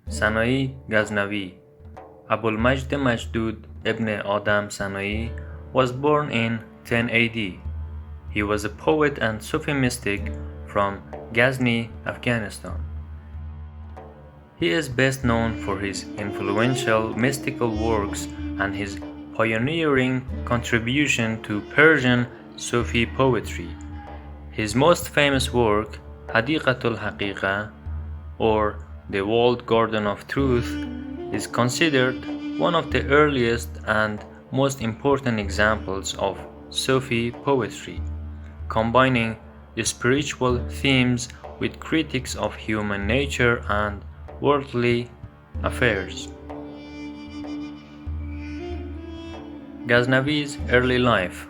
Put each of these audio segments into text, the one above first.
Sanai Ghaznavi. Abul Majd Majdud ibn Adam Sanai was born in 10 AD. He was a poet and Sufi mystic from Ghazni, Afghanistan. He is best known for his influential mystical works and his pioneering contribution to Persian Sufi poetry. His most famous work, Hadiqatul Haqiqa, or The Walled Garden of Truth, is considered one of the earliest and most important examples of Sufi poetry, combining spiritual themes with critiques of human nature and worldly affairs. Ghaznavi's early life.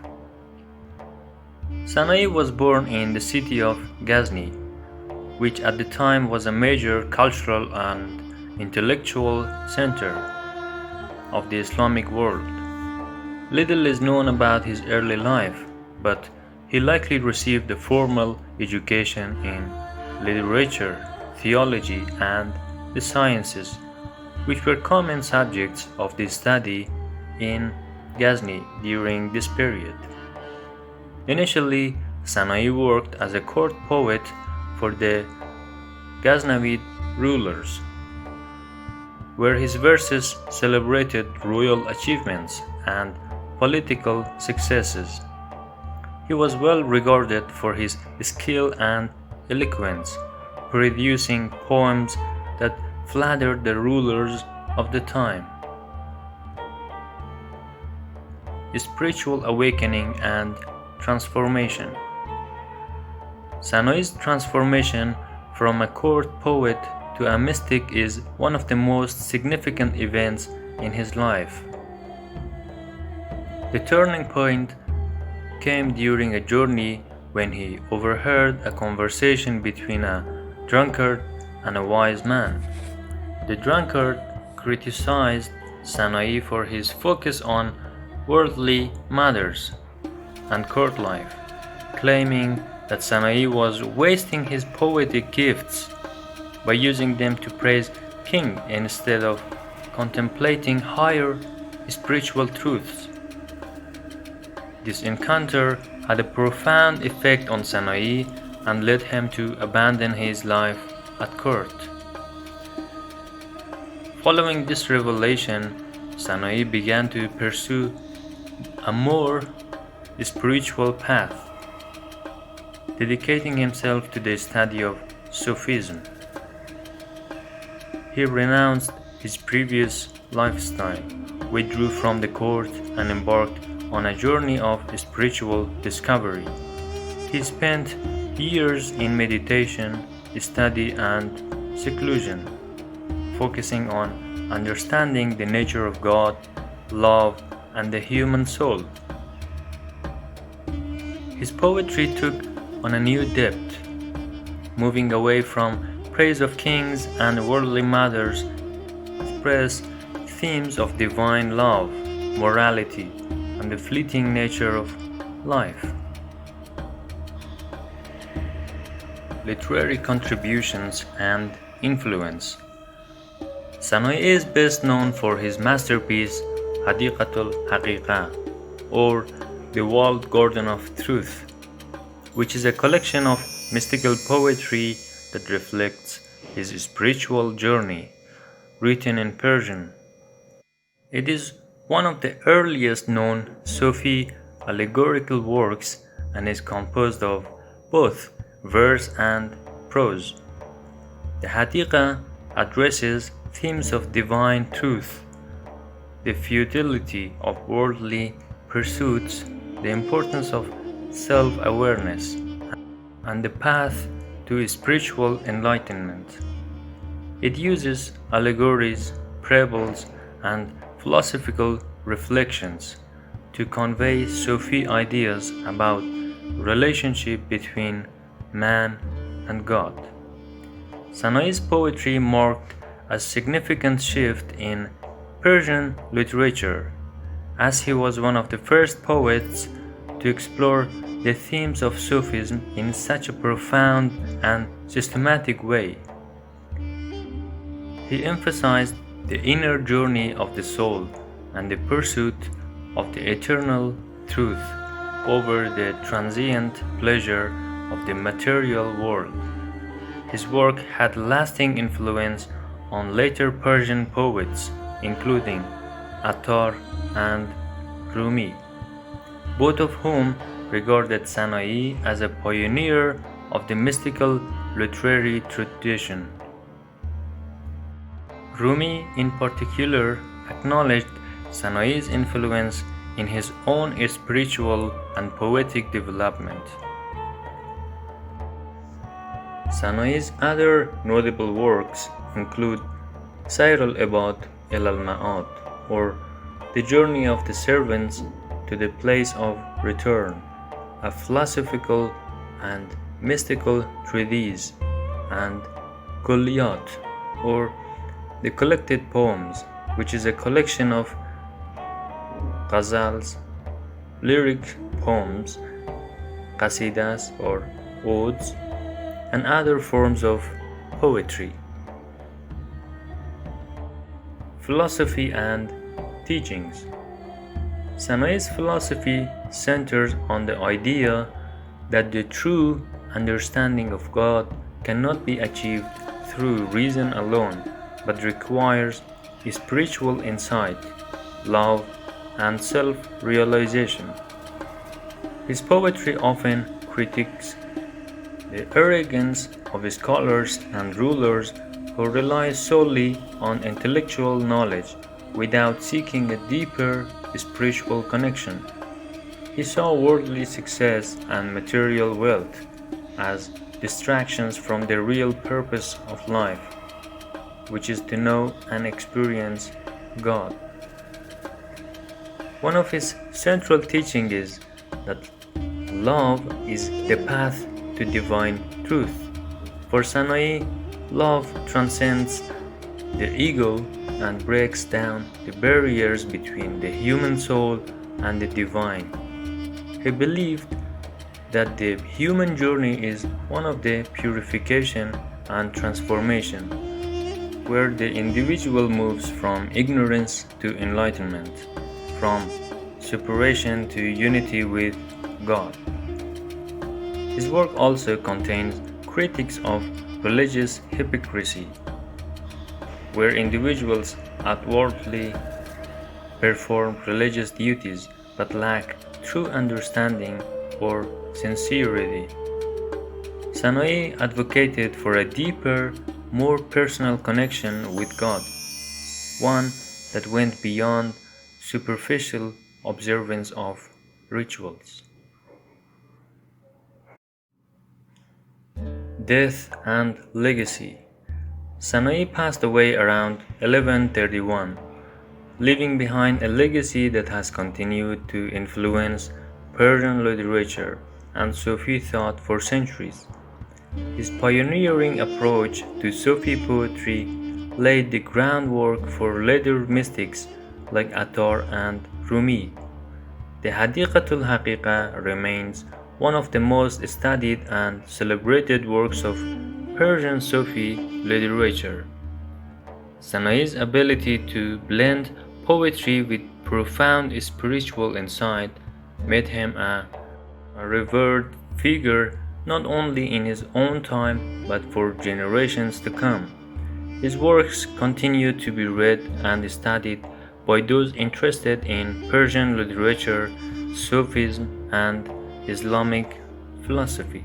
Sanai was born in the city of Ghazni, which at the time was a major cultural and intellectual center of the Islamic world. Little is known about his early life, but he likely received a formal education in literature, theology, and the sciences, which were common subjects of the study in Ghazni during this period. Initially, Sanai worked as a court poet for the Ghaznavid rulers, where his verses celebrated royal achievements and political successes. He was well regarded for his skill and eloquence, producing poems that flattered the rulers of the time. Spiritual awakening and transformation. Sanai's transformation from a court poet to a mystic is one of the most significant events in his life. The turning point came during a journey when he overheard a conversation between a drunkard and a wise man. The drunkard criticized Sanai for his focus on worldly matters and court life, claiming that Sanai was wasting his poetic gifts by using them to praise king instead of contemplating higher spiritual truths. This encounter had a profound effect on Sanai and led him to abandon his life at court. Following this revelation, Sanai began to pursue a more spiritual path, dedicating himself to the study of Sufism. He renounced his previous lifestyle, withdrew from the court, and embarked on a journey of spiritual discovery. He spent years in meditation, study, and seclusion, focusing on understanding the nature of God, love, and the human soul. His poetry took on a new depth, moving away from praise of kings and worldly matters, expressed themes of divine love, morality, and the fleeting nature of life. Literary contributions and influence. Sanai is best known for his masterpiece Hadiqatul Haqiqa, or The Walled Garden of Truth, which is a collection of mystical poetry that reflects his spiritual journey, written in Persian. It is one of the earliest known Sufi allegorical works and is composed of both verse and prose. The Hadiqa addresses themes of divine truth, the futility of worldly pursuits, the importance of self-awareness, and the path to spiritual enlightenment. It uses allegories, parables, and philosophical reflections to convey Sufi ideas about relationship between man and God. Sanai's poetry marked a significant shift in Persian literature, as he was one of the first poets to explore the themes of Sufism in such a profound and systematic way. He emphasized the inner journey of the soul and the pursuit of the eternal truth over the transient pleasure of the material world. His work had lasting influence on later Persian poets, including Attar and Rumi, both of whom regarded Sanai as a pioneer of the mystical literary tradition. Rumi, in particular, acknowledged Sanai's influence in his own spiritual and poetic development. Sanai's other notable works include Sayr al-Ibad al-Ma'ad, or The Journey of the Servants to the Place of Return, a philosophical and mystical treatise, and Kulliyat, or The Collected Poems, which is a collection of ghazals, lyric poems, qasidas or odes, and other forms of poetry. Philosophy and teachings. Sanai's philosophy centers on the idea that the true understanding of God cannot be achieved through reason alone, but requires spiritual insight, love, and self-realization. His poetry often critiques the arrogance of scholars and rulers who rely solely on intellectual knowledge without seeking a deeper spiritual connection. He saw worldly success and material wealth as distractions from the real purpose of life, which is to know and experience God. One of his central teachings is that love is the path to divine truth. For Sanai, love transcends the ego and breaks down the barriers between the human soul and the divine. He believed that the human journey is one of the purification and transformation, where the individual moves from ignorance to enlightenment, from separation to unity with God. His work also contains critiques of religious hypocrisy, where individuals outwardly perform religious duties but lack true understanding or sincerity. Sanai advocated for a deeper, more personal connection with God, one that went beyond superficial observance of rituals. Death and legacy. Sanai passed away around 1131, leaving behind a legacy that has continued to influence Persian literature and Sufi thought for centuries. His pioneering approach to Sufi poetry laid the groundwork for later mystics like Attar and Rumi. The Hadiqatul Haqiqa remains one of the most studied and celebrated works of Persian Sufi literature. Sanai's ability to blend poetry with profound spiritual insight made him a revered figure not only in his own time but for generations to come. His works continue to be read and studied by those interested in Persian literature, Sufism, and Islamic philosophy.